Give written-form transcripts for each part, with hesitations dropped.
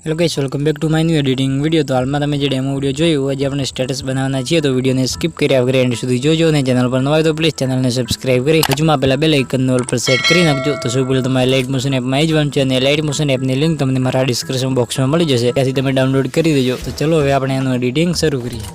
Hello guys, welcome back to my new editing video. તો હાલમાં તમે જે ડેમો વિડીયો જોયું, આજે આપણે સ્ટેટસ બનાવવાના છીએ, તો વિડીયોને સ્કીપ કર્યા વગર એન્ડ સુધી જોજો. અને ચેનલ પર નવા હોય તો પ્લીઝ ચેનલને સબસ્ક્રાઇબ કરી હજુમાં પહેલા બેલ આઇકનને ઓલ પર સેટ કરી નાખજો. તો સૌ પહેલાં તમારે લાઇટ મોશન એપમાં આવી જવાનું છે, અને લાઇટ મોશન એપની લિંક તમને મારા ડિસ્ક્રિપ્શન બોક્સમાં મળી જશે, ત્યાંથી તમે ડાઉનલોડ કરી દેજો. તો ચલો હવે આપણે એનું એડિટિંગ શરૂ કરીએ.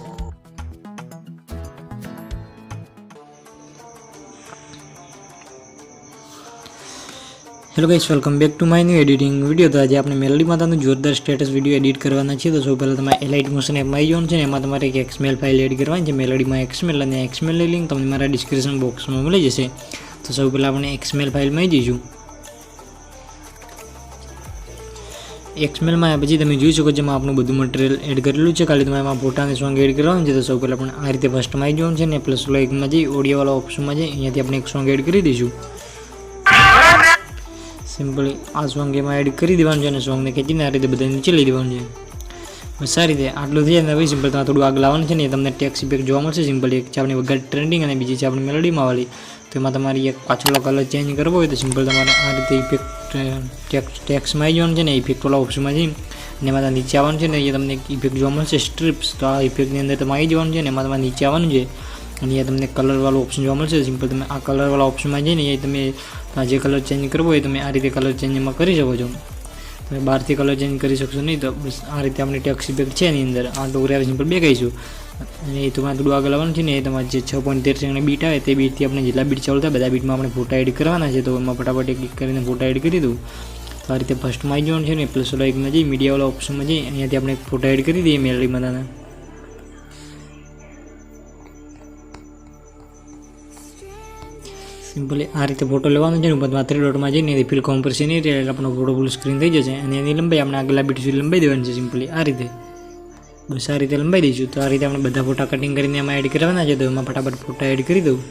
Hello guys, welcome back to my new editing video. તો આજે આપણે મેલોડી માતાનું જોરદાર સ્ટેટસ વિડીયો એડિટ કરવાના છે. તો સૌ પહેલાં તમારે લાઇટ મોશન એપમાં આવી જવાનું છે, ને એમાં તમારે એક XML ફાઇલ એડ કરવાની છે. મેલોડીમાં XML, અને XMLની લિંક તમને મારા ડિસ્ક્રિપ્શન બોક્સમાં મળી જશે. તો સૌ પહેલાં આપણે XML ફાઇલમાં આવી જઈશું. XMLમાં પછી તમે જોઈ શકો છો, જેમાં આપણું બધું મટીરિયલ એડ કરેલું છે. ખાલી તમારે એમાં ફોટા અને સોંગ એડ કરવાનું છે. તો સૌ પહેલાં આપણે આ રીતે ફર્સ્ટમાં આવી જવાનું છે, ને પ્લસ લાઇકમાં જઈ ઓડિયોવાળા ઓપ્શનમાં જઈ અહીંયાથી આપણે એક સોંગ એડ કરી દઈશું. સિમ્પલી આ સોંગ એમાં એડ કરી દેવાનું છે, અને સોંગને ખેંચીને આ રીતે બધા નીચે લઈ દેવાનું છે. બસ આ રીતે આટલું થઈ જાય. હવે સિમ્પલ તમારે થોડું આગળ લાવવાનું છે, ને તમને ટેક્સ ઇફેક્ટ જોવા મળશે. સિમ્પલી એક છે આપણી વગર ટ્રેન્ડિંગ, અને બીજી છે આપણી મેલોડીમાં વાળી. તો એમાં તમારી એક પાછળનો કલર ચેન્જ કરવો હોય તો સિમ્પલ તમારે આ રીતે ઇફેક્ટ ટેક્સમાં આવી જવાનું છે, ને ઇફેક્ટવાળા ઓપ્શનમાં જઈને અને એમાં નીચે આવવાનું છે, ને એ તમને એક ઇફેક્ટ જોવા મળશે સ્ટ્રીપ્સ. તો આ ઇફેક્ટની અંદર તમે આવી જવાનું છે, ને એમાં તમારે નીચે આવવાનું છે, અને અહીંયા તમને કલરવાળો ઓપ્શન જોવા મળશે. સિમ્પલ તમે આ કલરવાળા ઓપ્શનમાં જઈને એ તમે જે કલર ચેન્જ કરવો હોય તમે આ રીતે કલર ચેન્જ એમાં કરી શકો છો. તમે બહારથી કલર ચેન્જ કરી શકશો નહીં. તો બસ આ રીતે આપણી ટેક્સ ઇફેક્ટ છે એની અંદર આ ટોકરી સિમ્પલ બે કહીશું. અને એ તમારે થોડું આગળ આવવાનું છે, ને એ તમારે જે 6.13 સેકન્ડ બીટ આવે તે બીટથી આપણે જેટલા બીટ ચાલુ થાય બધા બીટમાં આપણે ફોટા એડ કરવાના છે. તો એમાં ફટાફટ ક્લિક કરીને ફોટા એડ કરી દઉં. તો આ રીતે ફર્સ્ટમાં આવી જવાનું છે, ને પ્લસ લાઇકમાં જઈ મીડિયાવાળા ઓપ્શનમાં જઈ અહીંયાથી આપણે ફોટા એડ કરી દઈએ મેલોડીમાં. સિમ્પલી આ રીતે ફોટો લેવાનો છે, ને ઉપર 3 ડોટમાં જઈને રિફિલ કોમ્પ્રેશન નહીં રહે, આપણો ફોટો ફૂલ સ્ક્રીન થઈ જશે. અને એની લંબાઈ આપણે આગલા બીટ સુધી લંબાઈ દેવાની છે. સિમ્પલી આ રીતે બસ આ રીતે લંબાઈ દઈશું. તો આ રીતે આપણે બધા ફોટા કટિંગ કરીને એમાં એડ કરવાના છે. તો એમાં ફટાફટ ફોટા એડ કરી દઉં.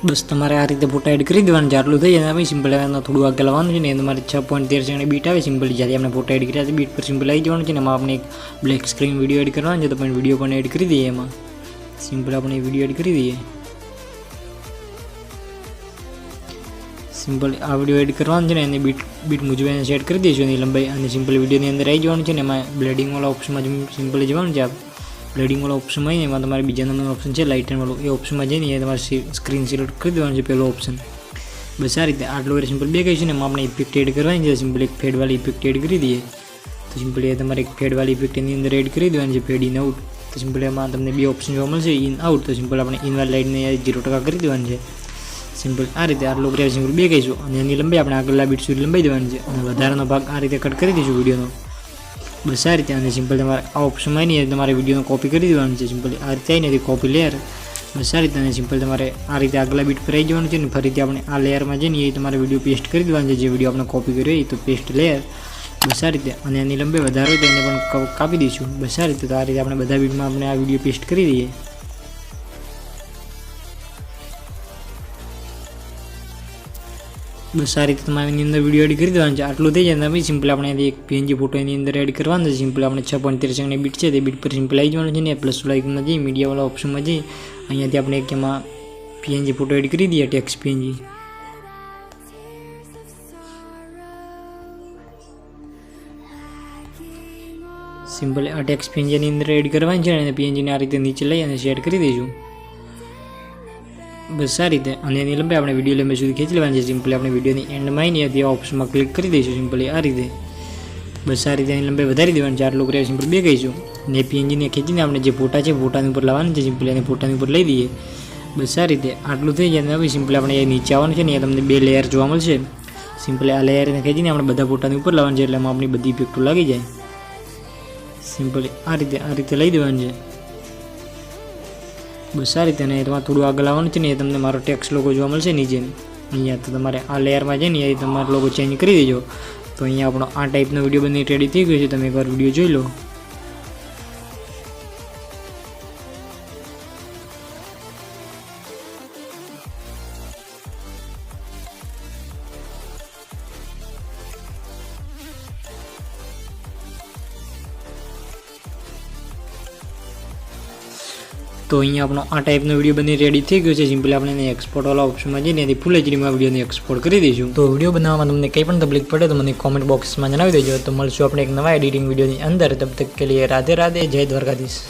બસ તમારે આ રીતે ફોટા એડ કરી દેવાનું છે. આટલું થઈ જાય. પછી સિમ્પલ એમાં થોડું આગળ લાવવાનું છે, ને તમારે 6.13 સેકન્ડ બીટ આવે. સિમ્પલી જ્યારે આપણે ફોટા એડ કર્યા છે બીટ પર સિમ્પલ આવી જવાનું છે, ને એમાં આપણે એક બ્લેક સ્ક્રીન વિડીયો એડ કરવાનો છે. તો પણ વિડીયો પણ એડ કરી દઈએ. એમાં સિમ્પલ આપણે વિડીયો એડ કરી દઈએ. સિમ્પલ આ વિડીયો એડ કરવાનો છે, ને એને બીટ મુજબ એને સેટ કરી દઈશું એની લંબાઈ. અને સિમ્પલ વિડીયોની અંદર આવી જવાનું છે, ને એમાં બ્લેડિંગવાળા ઓપ્શનમાં સિમ્પલી જવાનું છે. બ્લેડિંગવાળો ઓપ્શનમાં આવીને એમાં તમારે બીજા નંબરનો ઓપ્શન છે લાઇટનવાળો, એ ઓપ્શનમાં જઈને એ તમારે સ્ક્રીન સિલેક્ટ કરી દેવાનું છે પહેલો ઓપ્શન. બસ આ રીતે આટલું વરે સિમ્પલ બે કહીશું, ને એમાં આપણે ઇફેક્ટ એડ કરવાની છે. સિમ્પલ એક ફેડવાળી ઇફેક્ટ એડ કરી દઈએ. તો સિમ્પલી તમારે એક ફેડવાળી ઇફેક્ટ એની અંદર એડ કરી દેવાની છે, ફેડ ઇન આઉટ. તો સિમ્પલ એમાં તમને બે ઓપ્શન જોવા મળશે, ઇન આઉટ. તો સિમ્પલ આપણે ઇનવાળી લાઇટને 0% કરી દેવાની છે. સિમ્પલ આ રીતે આટલું કરે સિમ્પલ બે કહીશું, અને એની લંબાઈ આપણે આગળના બીટ સુધી લંબાઈ દેવાની છે. અને વધારાનો ભાગ આ રીતે કટ કરી દઈશું વિડીયોનો. બસ આ રીતે. અને સિમ્પલ તમારે આ ઓપ્શનમાં આવીને તમારે વિડીયોનો કોપી કરી દેવાનું છે. સિમ્પલી આ રીતે આવીને કોપી લેયર. બસ આ રીતે. અને સિમ્પલ તમારે આ રીતે આગલા બીટ પર આવી જવાનું છે, ને ફરીથી આપણે આ લેયરમાં જઈને એ તમારે વિડીયો પેસ્ટ કરી દેવાનું છે. જે વિડીયો આપણે કોપી કર્યો એ તો પેસ્ટ લેયર. બસ આ રીતે. અને એની લંબાઈ વધારે હોય તો એને પણ કાપી દઈશું. બસ આ રીતે. તો આ રીતે આપણે બધા બીટમાં આપણે આ વિડીયો પેસ્ટ કરી દઈએ. બસ આ રીતે તમારે એની અંદર વિડીયો એડ કરી દેવાનું છે. આટલું થઈ જાય. પછી સિમ્પલ આપણે એક PNG ફોટો એની અંદર એડ કરવાનો છે. સિમ્પલ આપણે 6.13 સેકન્ડ બીટ છે તે બીટ પર સિમ્પલ આવી જવાનું છે, ને પ્લસ લાઇકમાં જઈ મીડિયાવાળા ઓપ્શનમાં જઈ અહીંયાથી આપણે એક એમાં PNG ફોટો એડ કરી દઈએ, ટેક્સ PNG. સિમ્પલ આ ટેક્સ PNG ની અંદર એડ કરવાની છે, અને PNG ને આ રીતે નીચે લઈ અને સેટ કરી દઈશું. બસ આ રીતે. અને એની લંબાઈ આપણે વિડીયો લંબાઈ સુધી ખેંચી લેવાની છે. સિમ્પલી આપણે વિડીયોની એન્ડમાં આવીને ત્યાં ઓપ્શનમાં ક્લિક કરી દઈશું. સિમ્પલી આ રીતે. બસ આ રીતે એની લંબાઈ વધારી દેવાની છે. આટલું કરે સિમ્પલ બે કહીશું. અને PNGને ખેંચીને આપણે જે ફોટા છે ફોટાની ઉપર લાવવાનું છે. સિમ્પલી એને ફોટાની ઉપર લઈ દઈએ. બસ આ રીતે આટલું થઈ જાય. હવે સિમ્પલી આપણે એ નીચે આવવાનું છે, ને એ તમને બે લેયર જોવા મળશે. સિમ્પલી આ લેયરને ખેંચીને આપણે બધા ફોટાની ઉપર લાવવાનું છે, એટલે એમાં આપણી બધી ઇફેક્ટો લાગી જાય. સિમ્પલી આ રીતે લઈ દેવાનું છે. બસ આ રીતે. અને તમારે થોડું આગળ આવવાનું છે ને, એ તમને મારો ટેક્સ લોગો જોવા મળશે નીચે અહીંયા. તો તમારે આ લેયરમાં જઈને એ તમારો લોગો ચેન્જ કરી દેજો. તો અહીંયા આપણો આ ટાઈપનો વિડીયો બની રેડી થઈ ગયો છે. તમે એકવાર વિડીયો જોઈ લો. તો અહીંયા આપણો આ ટાઈપનો વિડીયો બની રેડી થઈ ગયો છે. સિમ્પલી આપણે એને એક્સપોર્ટ વાળા ઓપ્શનમાં જઈને એથી ફૂલ એચડીમાં વિડીયોને એક્સપોર્ટ કરી દઈશું. તો વિડીયો બનાવવામાં તમને કંઈ પણ તકલીફ પડે તો મને કોમેન્ટ બોક્સમાં જણાવી દેજો. તો મળશું આપણે એક નવા એડિટિંગ વિડીયોની અંદર. તબ તક કે લીએ રાધે રાધે. જય દ્વારકાધીશ.